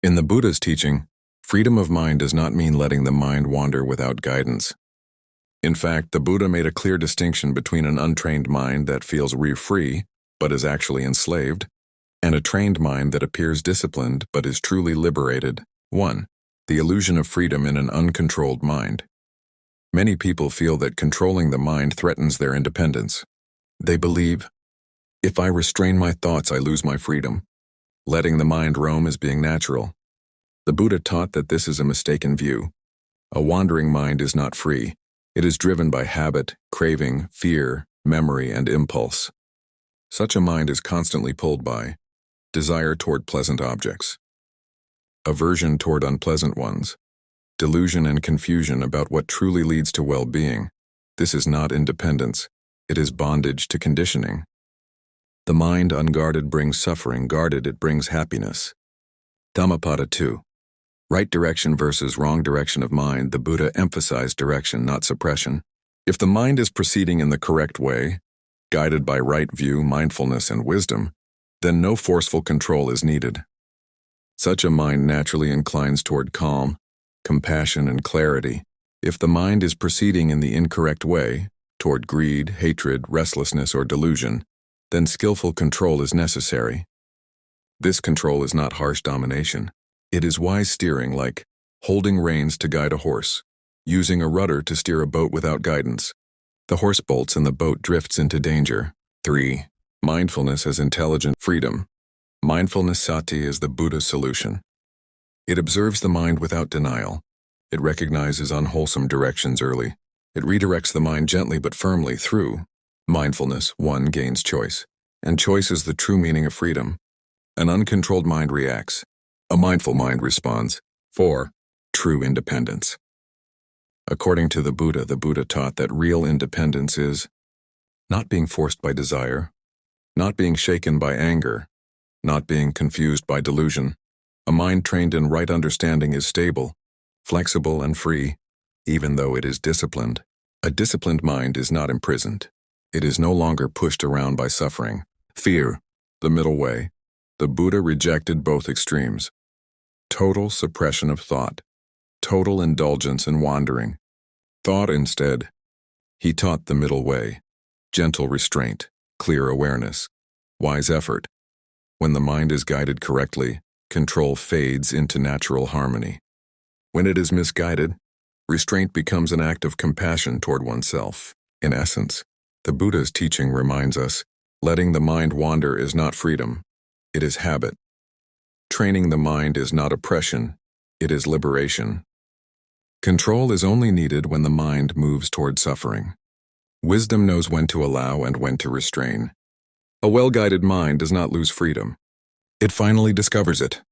In the Buddha's teaching, freedom of mind does not mean letting the mind wander without guidance. In fact, the Buddha made a clear distinction between an untrained mind that feels free but is actually enslaved, and a trained mind that appears disciplined but is truly liberated. 1. The illusion of freedom in an uncontrolled mind. Many people feel that controlling the mind threatens their independence. They believe, if I restrain my thoughts, I lose my freedom. Letting the mind roam is being natural. The Buddha taught that this is a mistaken view. A wandering mind is not free. It is driven by habit, craving, fear, memory, and impulse. Such a mind is constantly pulled by desire toward pleasant objects, aversion toward unpleasant ones, delusion and confusion about what truly leads to well-being. This is not independence. It is bondage to conditioning. The mind unguarded brings suffering, guarded it brings happiness. Dhammapada 2. Right direction versus wrong direction of mind. The Buddha emphasized direction, not suppression. If the mind is proceeding in the correct way, guided by right view, mindfulness, and wisdom, then no forceful control is needed. Such a mind naturally inclines toward calm, compassion, and clarity. If the mind is proceeding in the incorrect way, toward greed, hatred, restlessness, or delusion, then skillful control is necessary. This control is not harsh domination. It is wise steering, like holding reins to guide a horse, using a rudder to steer a boat without guidance. The horse bolts and the boat drifts into danger. 3. Mindfulness as intelligent freedom. Mindfulness sati is the Buddha's solution. It observes the mind without denial. It recognizes unwholesome directions early. It redirects the mind gently but firmly through mindfulness. One gains choice, and choice is the true meaning of freedom. An uncontrolled mind reacts. A mindful mind responds. 4. True independence. According to the Buddha taught that real independence is not being forced by desire, not being shaken by anger, not being confused by delusion. A mind trained in right understanding is stable, flexible, and free, even though it is disciplined. A disciplined mind is not imprisoned. It is no longer pushed around by suffering. Fear, the middle way. The Buddha rejected both extremes. Total suppression of thought, total indulgence in wandering. Thought instead. He taught the middle way, gentle restraint, clear awareness, wise effort. When the mind is guided correctly, control fades into natural harmony. When it is misguided, restraint becomes an act of compassion toward oneself. In essence, the Buddha's teaching reminds us, letting the mind wander is not freedom, it is habit. Training the mind is not oppression, it is liberation. Control is only needed when the mind moves toward suffering. Wisdom knows when to allow and when to restrain. A well-guided mind does not lose freedom. It finally discovers it.